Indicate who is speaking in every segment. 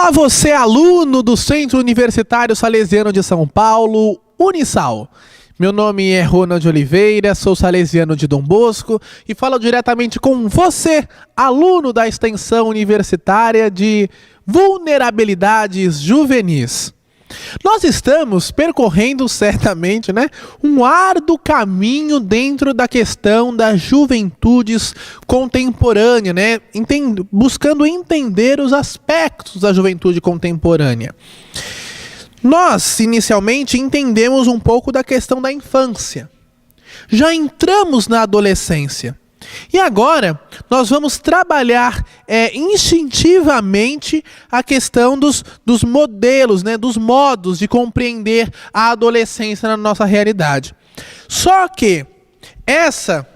Speaker 1: Olá, você aluno do Centro Universitário Salesiano de São Paulo, Unisal. Meu nome é Ronald Oliveira, sou salesiano de Dom Bosco e falo diretamente com você, aluno da extensão universitária de vulnerabilidades juvenis. Nós estamos percorrendo certamente, um árduo caminho dentro da questão das juventudes contemporânea, buscando entender os aspectos da juventude contemporânea. Nós, inicialmente, entendemos um pouco da questão da infância. Já entramos na adolescência. E agora, nós vamos trabalhar instintivamente a questão dos modelos, dos modos de compreender a adolescência na nossa realidade. Só que essa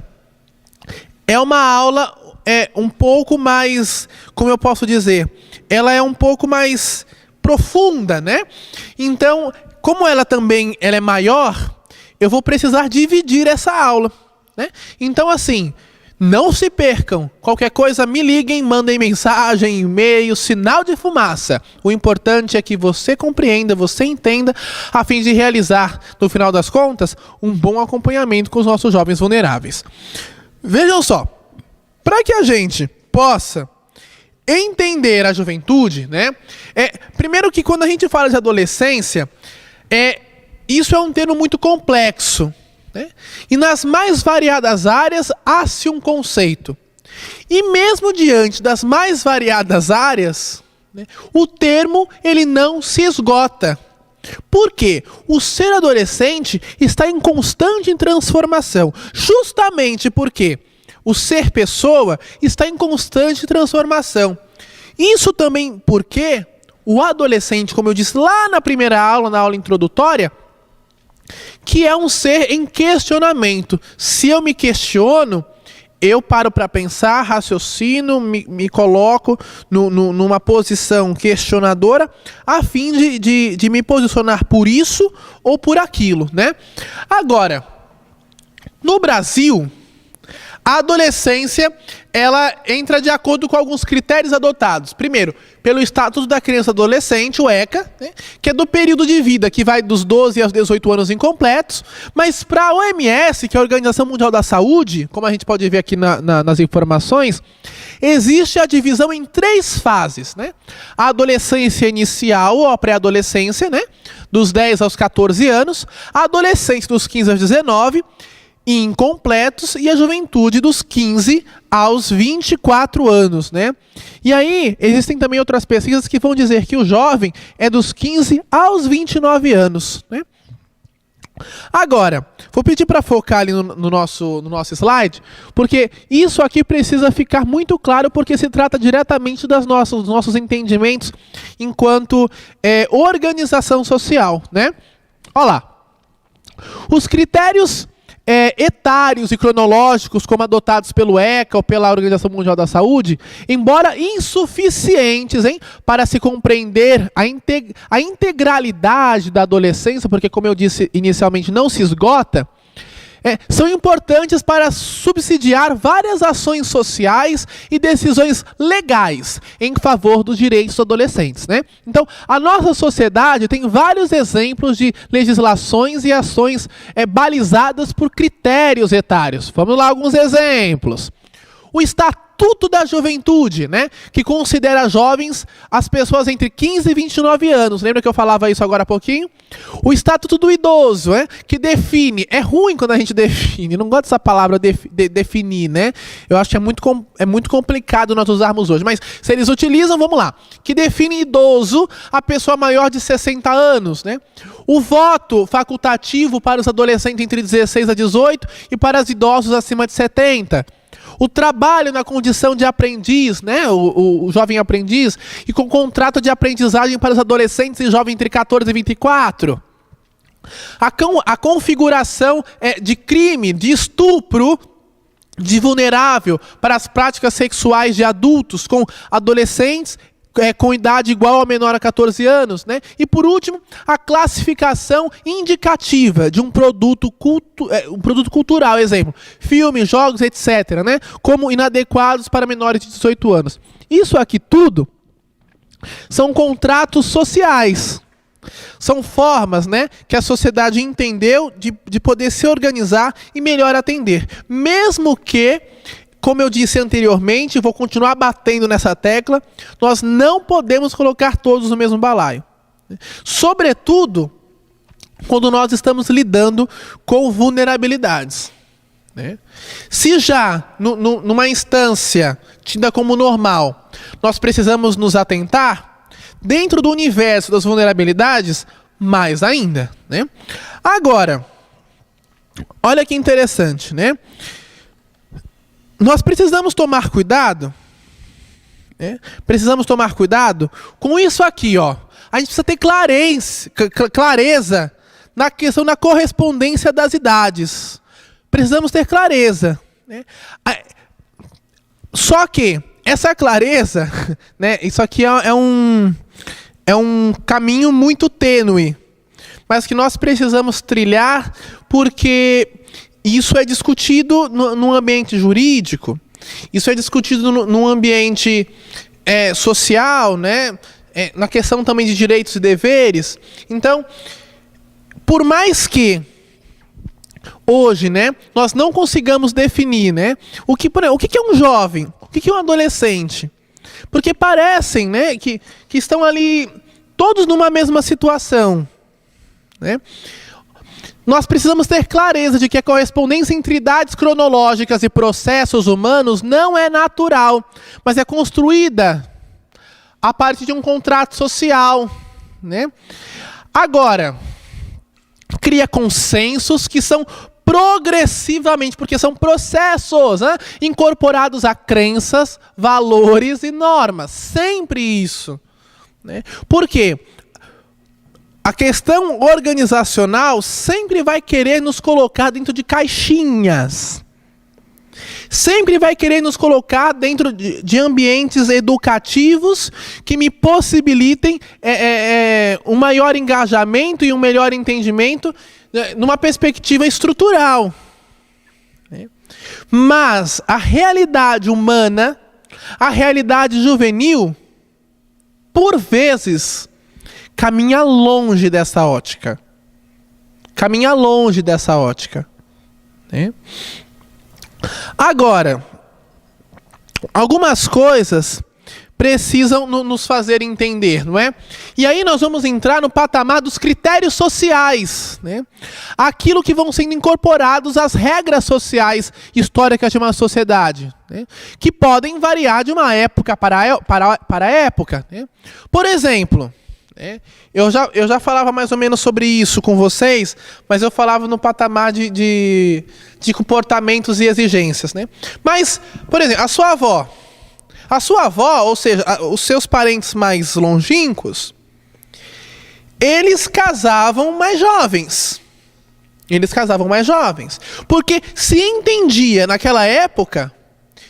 Speaker 1: é uma aula um pouco mais, como eu posso dizer, ela é um pouco mais profunda, Então, como ela é maior, eu vou precisar dividir essa aula, Então, assim, não se percam. Qualquer coisa, me liguem, mandem mensagem, e-mail, sinal de fumaça. O importante é que você compreenda, você entenda, a fim de realizar, no final das contas, um bom acompanhamento com os nossos jovens vulneráveis. Vejam só, para que a gente possa entender a juventude, primeiro que quando a gente fala de adolescência, isso é um termo muito complexo. E nas mais variadas áreas há-se um conceito. E mesmo diante das mais variadas áreas, o termo ele não se esgota. Por quê? O ser adolescente está em constante transformação. Justamente porque o ser pessoa está em constante transformação. Isso também porque o adolescente, como eu disse lá na primeira aula, na aula introdutória, que é um ser em questionamento. Se eu me questiono, eu paro para pensar, raciocino, me coloco numa posição questionadora, a fim de me posicionar por isso ou por aquilo, Agora, no Brasil, a adolescência, ela entra de acordo com alguns critérios adotados. Primeiro, pelo Estatuto da Criança e Adolescente, o ECA, que é do período de vida que vai dos 12 aos 18 anos incompletos, mas para a OMS, que é a Organização Mundial da Saúde, como a gente pode ver aqui nas informações, existe a divisão em 3 fases, A adolescência inicial, ou a pré-adolescência, dos 10 aos 14 anos, a adolescência dos 15 aos 19, incompletos, e a juventude dos 15 aos 24 anos, E aí, existem também outras pesquisas que vão dizer que o jovem é dos 15 aos 29 anos, Agora, vou pedir para focar ali no nosso slide, porque isso aqui precisa ficar muito claro, porque se trata diretamente dos nossos entendimentos enquanto organização social, Olha lá. Os critérios etários e cronológicos, como adotados pelo ECA ou pela Organização Mundial da Saúde, embora insuficientes para se compreender a integralidade da adolescência, porque, como eu disse inicialmente, não se esgota, são importantes para subsidiar várias ações sociais e decisões legais em favor dos direitos dos adolescentes, Então, a nossa sociedade tem vários exemplos de legislações e ações balizadas por critérios etários. Vamos lá, alguns exemplos. O Estatuto da Juventude, que considera jovens as pessoas entre 15 e 29 anos. Lembra que eu falava isso agora há pouquinho? O Estatuto do Idoso, que define. É ruim quando a gente define. Não gosto dessa palavra definir, Eu acho que é muito complicado nós usarmos hoje. Mas se eles utilizam, vamos lá. Que define idoso a pessoa maior de 60 anos, O voto facultativo para os adolescentes entre 16 a 18 e para os idosos acima de 70. O trabalho na condição de aprendiz, o jovem aprendiz, e com contrato de aprendizagem para os adolescentes e jovens entre 14 e 24. A configuração de crime, de estupro, de vulnerável para as práticas sexuais de adultos com adolescentes com idade igual ou menor a 14 anos, E por último, a classificação indicativa de um produto cultural, exemplo, filmes, jogos, etc., como inadequados para menores de 18 anos. Isso aqui tudo são contratos sociais. São formas, né, que a sociedade entendeu de poder se organizar e melhor atender. Mesmo que, como eu disse anteriormente, vou continuar batendo nessa tecla, nós não podemos colocar todos no mesmo balaio. Sobretudo, quando nós estamos lidando com vulnerabilidades. Se já, numa instância tida como normal, nós precisamos nos atentar, dentro do universo das vulnerabilidades, mais ainda. Agora, olha que interessante, Nós precisamos tomar cuidado, precisamos tomar cuidado com isso aqui, ó. A gente precisa ter clareza na questão da correspondência das idades. Precisamos ter clareza. Só que essa clareza, isso aqui é um caminho muito tênue, mas que nós precisamos trilhar, porque isso é discutido no ambiente jurídico, isso é discutido no ambiente social, na questão também de direitos e deveres. Então, por mais que hoje, nós não consigamos definir, o que é um jovem, o que é um adolescente, porque parecem, que estão ali todos numa mesma situação, Nós precisamos ter clareza de que a correspondência entre idades cronológicas e processos humanos não é natural, mas é construída a partir de um contrato social, Agora, cria consensos que são progressivamente, porque são processos incorporados a crenças, valores e normas. Sempre isso. Por quê? A questão organizacional sempre vai querer nos colocar dentro de caixinhas. Sempre vai querer nos colocar dentro de ambientes educativos que me possibilitem um maior engajamento e um melhor entendimento numa perspectiva estrutural. Mas a realidade humana, a realidade juvenil, por vezes, caminha longe dessa ótica. Caminha longe dessa ótica. Agora, algumas coisas precisam nos fazer entender, não é? E aí nós vamos entrar no patamar dos critérios sociais, Aquilo que vão sendo incorporados às regras sociais históricas de uma sociedade, que podem variar de uma época para época, Por exemplo, eu já falava mais ou menos sobre isso com vocês, mas eu falava no patamar de comportamentos e exigências, Mas, por exemplo, a sua avó, ou seja, os seus parentes mais longínquos, eles casavam mais jovens. Porque se entendia naquela época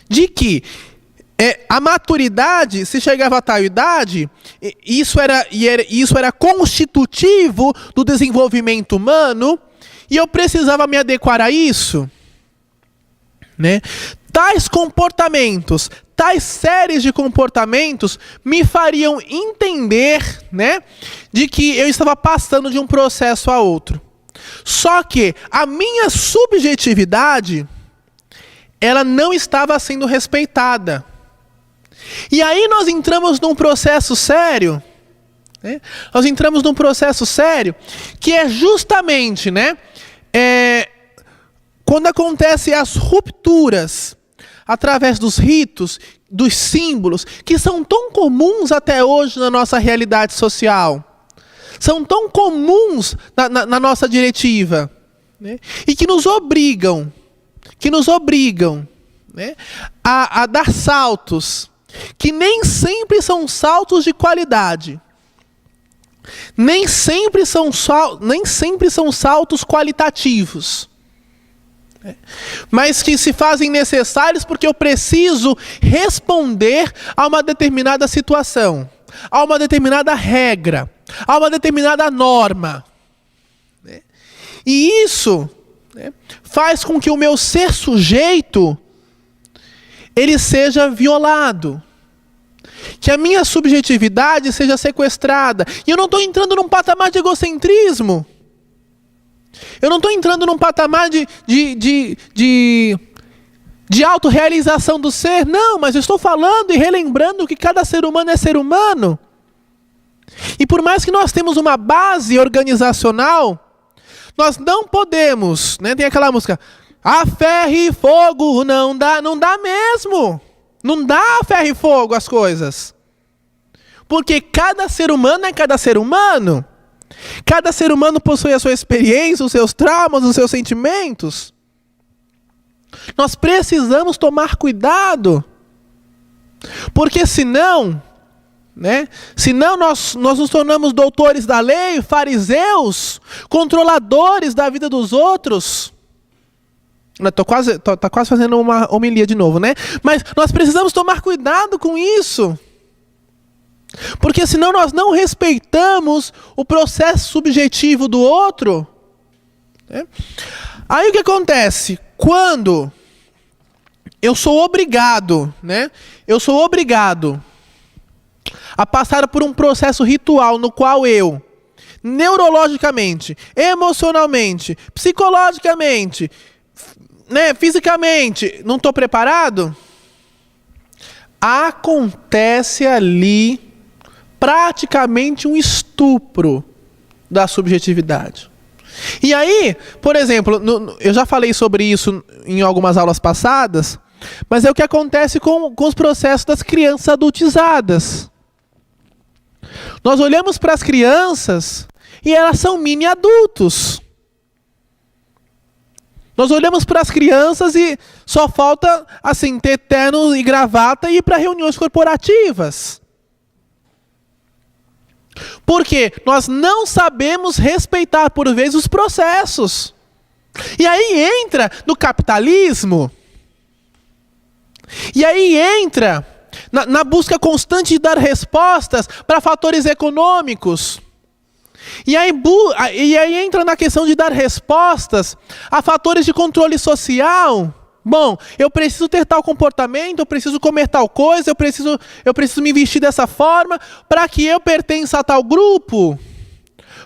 Speaker 1: de que a maturidade, se chegava a tal idade, isso era constitutivo do desenvolvimento humano, e eu precisava me adequar a isso. Tais comportamentos, tais séries de comportamentos me fariam entender, de que eu estava passando de um processo a outro. Só que a minha subjetividade, ela não estava sendo respeitada. E aí nós entramos num processo sério, que é justamente, quando acontecem as rupturas através dos ritos, dos símbolos, que são tão comuns até hoje na nossa realidade social, são tão comuns na nossa diretiva, e que nos obrigam a dar saltos, que nem sempre são saltos de qualidade, nem sempre são saltos qualitativos, mas que se fazem necessários porque eu preciso responder a uma determinada situação, a uma determinada regra, a uma determinada norma. E isso faz com que o meu ser sujeito ele seja violado, que a minha subjetividade seja sequestrada. E eu não estou entrando num patamar de egocentrismo. Eu não estou entrando num patamar de autorrealização do ser. Não, mas eu estou falando e relembrando que cada ser humano é ser humano. E por mais que nós temos uma base organizacional, nós não podemos, né? Tem aquela música, a ferro e fogo não dá mesmo. Não dá a ferro e fogo as coisas. Porque cada ser humano é cada ser humano. Cada ser humano possui a sua experiência, os seus traumas, os seus sentimentos. Nós precisamos tomar cuidado. Porque senão, né? Senão nós nos tornamos doutores da lei, fariseus, controladores da vida dos outros. Estou quase fazendo uma homilia de novo, né? Mas nós precisamos tomar cuidado com isso. Porque senão nós não respeitamos o processo subjetivo do outro. Né? Aí o que acontece? Quando eu sou obrigado, né? Eu sou obrigado a passar por um processo ritual no qual eu, neurologicamente, emocionalmente, psicologicamente, né, fisicamente, não estou preparado, acontece ali praticamente um estupro da subjetividade. E aí, por exemplo, eu já falei sobre isso em algumas aulas passadas, mas é o que acontece com os processos das crianças adultizadas. Nós olhamos para as crianças e elas são mini adultos. Nós olhamos para as crianças e só falta, assim, ter terno e gravata e ir para reuniões corporativas. Porque nós não sabemos respeitar, por vezes, os processos. E aí entra no capitalismo. E aí entra na busca constante de dar respostas para fatores econômicos. E aí entra na questão de dar respostas a fatores de controle social. Bom, eu preciso ter tal comportamento, eu preciso comer tal coisa, eu preciso me vestir dessa forma para que eu pertença a tal grupo,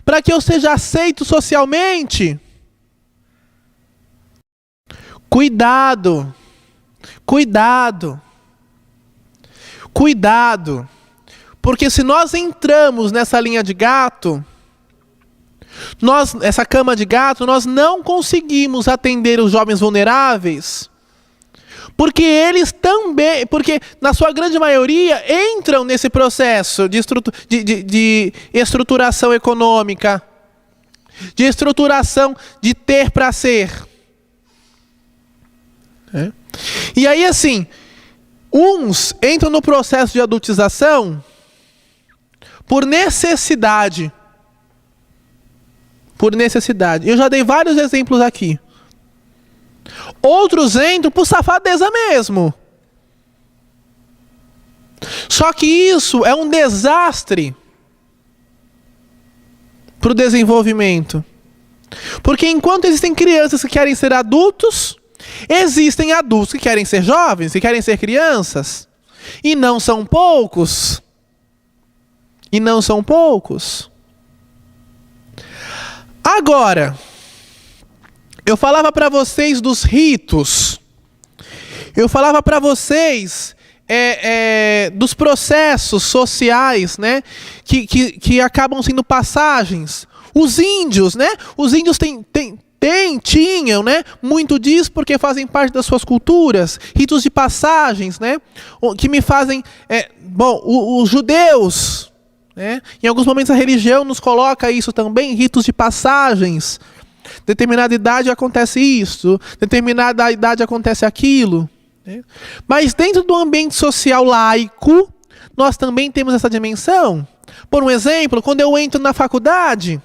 Speaker 1: para que eu seja aceito socialmente. Cuidado, cuidado, cuidado, porque se nós entramos nessa linha de gato, essa cama de gato, nós não conseguimos atender os jovens vulneráveis, porque na sua grande maioria entram nesse processo de estruturação econômica, de estruturação de ter para ser. E aí assim, uns entram no processo de adultização por necessidade. Por necessidade. Eu já dei vários exemplos aqui. Outros entram por safadeza mesmo. Só que isso é um desastre para o desenvolvimento. Porque enquanto existem crianças que querem ser adultos, existem adultos que querem ser jovens, que querem ser crianças. E não são poucos. E não são poucos. Agora, eu falava para vocês dos ritos. Eu falava para vocês dos processos sociais, né, que acabam sendo passagens. Os índios, né? Os índios tinham, né, muito disso porque fazem parte das suas culturas, ritos de passagens, né, que me fazem, os judeus, né, em alguns momentos a religião nos coloca isso também, ritos de passagens. Determinada idade acontece isso, determinada idade acontece aquilo, né? Mas dentro do ambiente social laico, nós também temos essa dimensão. Por um exemplo, quando eu entro na faculdade,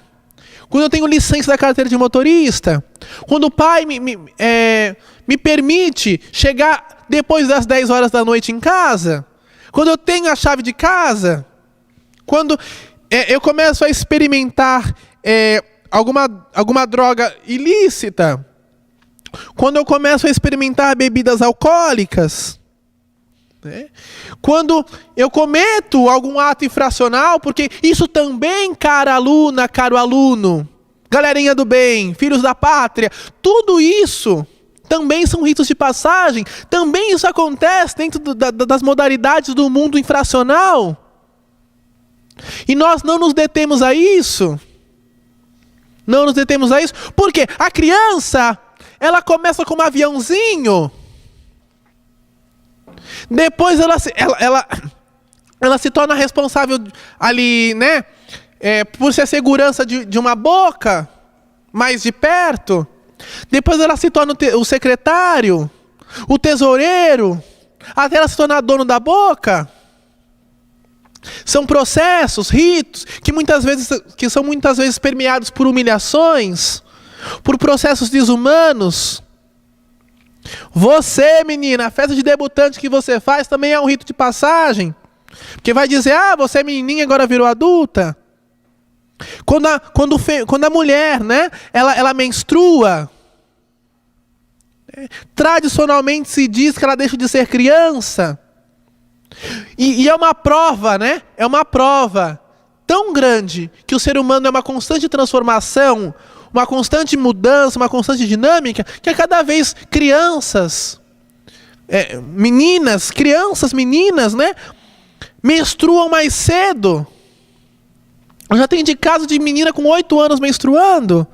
Speaker 1: quando eu tenho licença da carteira de motorista, quando o pai me permite chegar depois das 10 horas da noite em casa, quando eu tenho a chave de casa, quando eu começo a experimentar alguma droga ilícita, quando eu começo a experimentar bebidas alcoólicas, né? Quando eu cometo algum ato infracional, porque isso também, cara aluna, caro aluno, galerinha do bem, filhos da pátria, tudo isso também são ritos de passagem, também isso acontece dentro das modalidades do mundo infracional. E nós não nos detemos a isso. Não nos detemos a isso, porque a criança, ela começa com um aviãozinho, depois ela se torna responsável ali, né? Por ser segurança de uma boca, mais de perto. Depois ela se torna o secretário, o tesoureiro, até ela se tornar dono da boca. São processos, ritos, que são muitas vezes permeados por humilhações, por processos desumanos. Você, menina, a festa de debutante que você faz também é um rito de passagem. Porque vai dizer, você é menininha, agora virou adulta. Quando a mulher, né, ela menstrua, tradicionalmente se diz que ela deixa de ser criança. E é uma prova, né? É uma prova tão grande que o ser humano é uma constante transformação, uma constante mudança, uma constante dinâmica, que a cada vez crianças, meninas, né, menstruam mais cedo. Eu já tenho de caso de menina com 8 anos menstruando.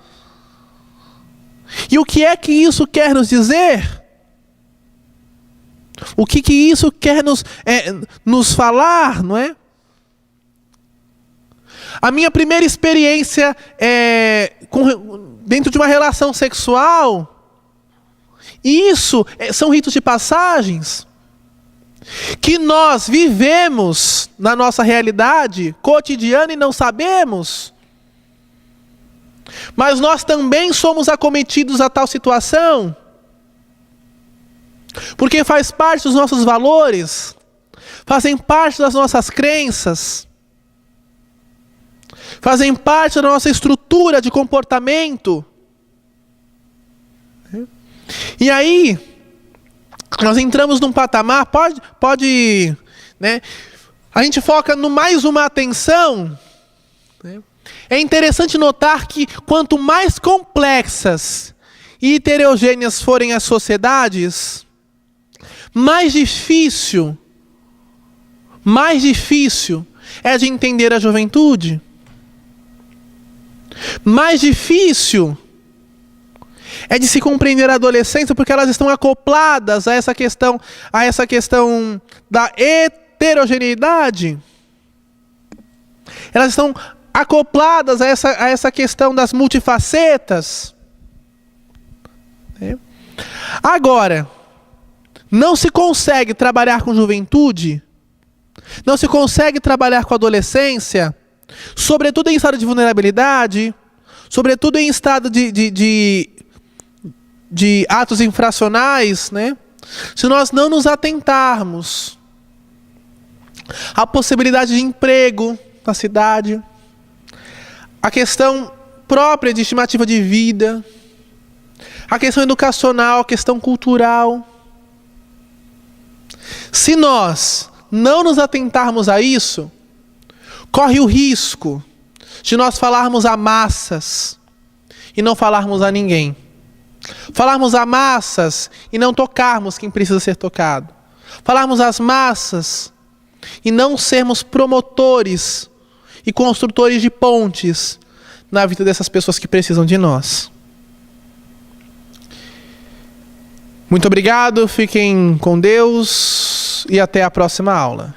Speaker 1: E o que é que isso quer nos dizer? O que isso quer nos falar, não é? A minha primeira experiência dentro de uma relação sexual, isso são ritos de passagens que nós vivemos na nossa realidade cotidiana e não sabemos. Mas nós também somos acometidos a tal situação, porque faz parte dos nossos valores, fazem parte das nossas crenças, fazem parte da nossa estrutura de comportamento. E aí, nós entramos num patamar, né? A gente foca no mais uma atenção, né? É interessante notar que quanto mais complexas e heterogêneas forem as sociedades, mais difícil é de entender a juventude. Mais difícil é de se compreender a adolescência, porque elas estão acopladas a essa questão da heterogeneidade. Elas estão acopladas a essa questão das multifacetas. Agora, não se consegue trabalhar com juventude, não se consegue trabalhar com adolescência, sobretudo em estado de vulnerabilidade, sobretudo em estado de atos infracionais, né? Se nós não nos atentarmos à possibilidade de emprego na cidade, a questão própria de estimativa de vida, a questão educacional, a questão cultural. Se nós não nos atentarmos a isso, corre o risco de nós falarmos a massas e não falarmos a ninguém. Falarmos a massas e não tocarmos quem precisa ser tocado. Falarmos às massas e não sermos promotores e construtores de pontes na vida dessas pessoas que precisam de nós. Muito obrigado, fiquem com Deus e até a próxima aula.